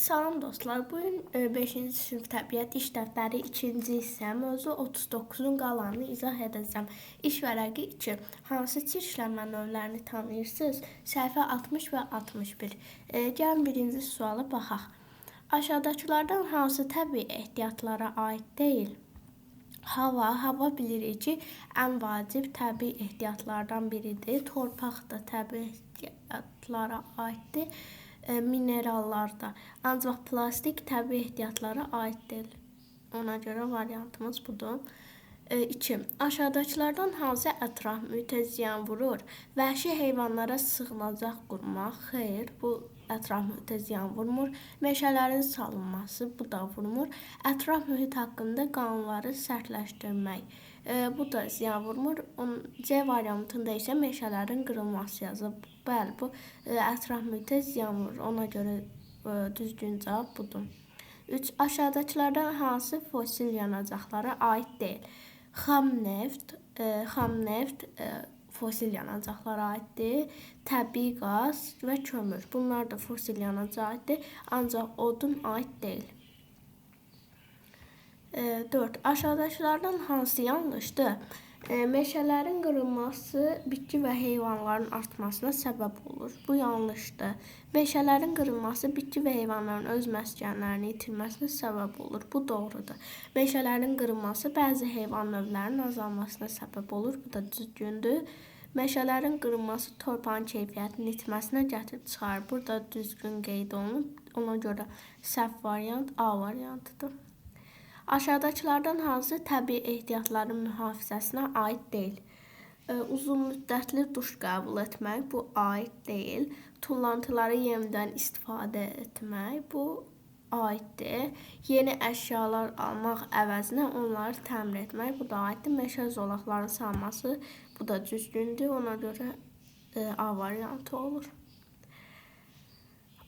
Salam dostlar, bugün 5-ci sinif təbiət iş dəftəri 2-ci hissə mövzu 39-un qalanını izah edəcəm. İş vərəqi 2. Hansı çirklənmə növlərini tanıyırsınız? Səhifə 60 və 61. Gəlin birinci suala baxaq. Aşağıdakılardan hansı təbii ehtiyatlara aid deyil? Hava bilirik ki, ən vacib təbii ehtiyatlardan biridir. Torpaq da təbii ehtiyatlara aiddir. Minerallar da. Ancaq plastik təbii ehtiyatlara aid deyil. Ona görə variantımız budur. 2. Aşağıdakılardan hansı ətraf mühitə ziyan vurur? Vəhşi heyvanlara sığınacaq qurmaq. Xeyr, bu ətraf mühitə ziyan vurmur. Meşələrin salınması, bu da vurmur. Ətraf mühit haqqında qanunları sərtləşdirmək. Bu da ziyan vurmur. C variantında isə meşələrin qırılması yazılıb. Bəli, bu ətraf mühitə ziyan vurur. Ona görə düzgün cavab budur. 3. Aşağıdakılardan hansı fosil yanacaqlara aid deyil? Xam neft fosil yanacaqlara aiddir. Təbii qaz və kömür. Bunlar da fosil yanacağa aiddir. Ancaq odun aid deyil. 4. Aşağıdakılardan hansı yanlışdır? Meşələrin qırılması bitki və heyvanların artmasına səbəb olur. Bu yanlışdır. Meşələrin qırılması bitki və heyvanların öz məskənlərini itirməsinə səbəb olur. Bu doğrudur. Meşələrin qırılması bəzi heyvan növlərinin azalmasına səbəb olur. Bu da düzgündür. Meşələrin qırılması torpağın keyfiyyətinin itməsinə gətirib çıxarır. Burada düzgün qeyd olunub. Ona görə səhv variant A variantıdır. Aşağıdakılardan hansı təbii ehtiyatların mühafizəsinə aid deyil? Uzun müddətli duş qəbul etmək, bu aid deyil. Tullantıları yenidən istifadə etmək, bu aiddir. Yeni əşyalar almaq əvəzinə onları təmir etmək, bu da aiddir. Meşə zolaqların salması, bu da düzgündür. Ona görə A variantı olur.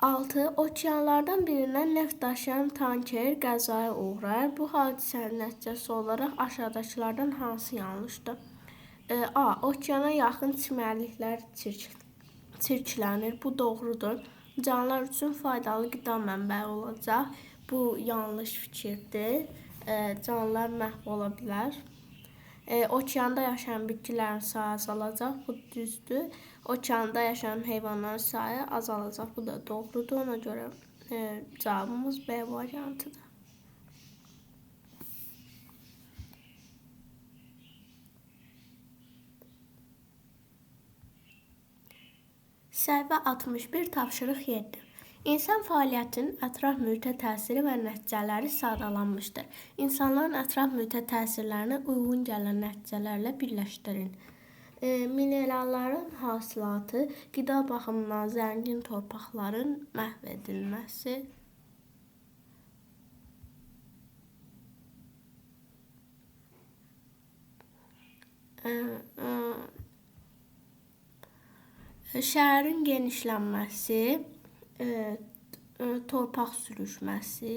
6. Okeanlardan birindən neft daşıyan tanker qəzaya uğrar. Bu hadisənin nəticəsi olaraq aşağıdakılardan hansı yanlışdır? A. Okeana yaxın çimərliklər çirklənir. Bu doğrudur. Canlılar üçün faydalı qida mənbəyi olacaq. Bu yanlış fikirdir. Canlılar məhv ola bilər. Okeanda yaşayan bitkilərin sayı azalacaq. Bu düzdür. Okeanda yaşayan heyvanların sayı azalacaq. Bu da doğrudur. Ona görə cavabımız B variantıdır. Səhifə 61, tapşırıq 7. İnsan fəaliyyətinin ətraf mühitə təsiri və nəticələri sadalanmışdır. İnsanların ətraf mühitə təsirlərini uyğun gələn nəticələrlə birləşdirin. Mineralların hasilatı, qida baxımından zəngin torpaqların məhv edilməsi, şəhərin genişlənməsi, torpaq sürüşməsi,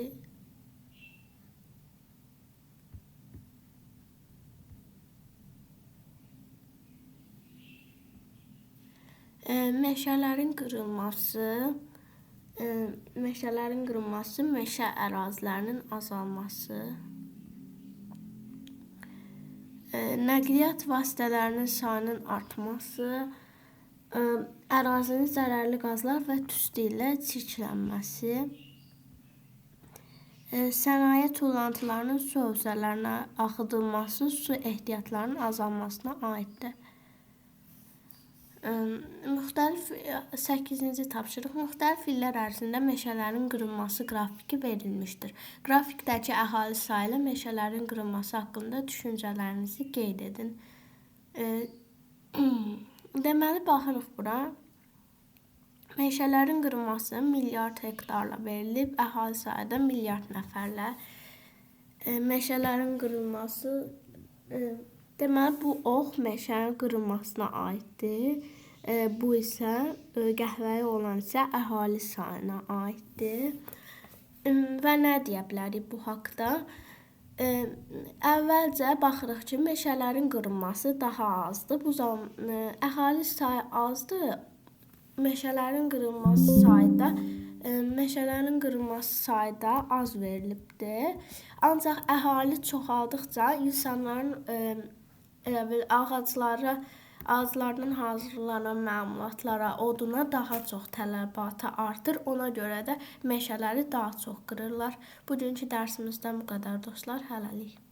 meşələrin qırılması, meşə ərazilərinin azalması, nəqliyyat vasitələrinin sayının artması, ərazinin zərərli qazlar və tüstü ilə çirklənməsi, sənaye tullantılarının su hövzələrinə axıdılması su ehtiyatlarının azalmasına aiddir. 8-ci tapşırıq. Müxtəlif illər ərzində meşələrin qırılması qrafiki verilmişdir. Qrafikdəki əhali sayı ilə meşələrin qırılması haqqında düşüncələrinizi qeyd edin. Deməli, baxırıq bura. Meşələrin qırılması milyard hektarla verilib, əhali sayı da milyard nəfərlə. Meşələrin qırılması, deməli, bu ox meşənin qırılmasına aiddir. Bu isə qəhvəyi olan isə əhali sayına aiddir. Və nə deyə bilərik bu haqda? Əvvəlcə baxırıq ki, meşələrin qırılması daha azdır. Bu zaman əhali sayı azdır. Meşələrin qırılması sayı da meşələrin qırılması sayı da az verilibdir. Ancaq əhali çoxaldıqca insanların elə bil ağaclardan hazırlanan məmulatlara, oduna daha çox tələbatı artır. Ona görə də meşələri daha çox qırırlar. Bugünkü dərsimizdən bu qədər dostlar. Hələlik.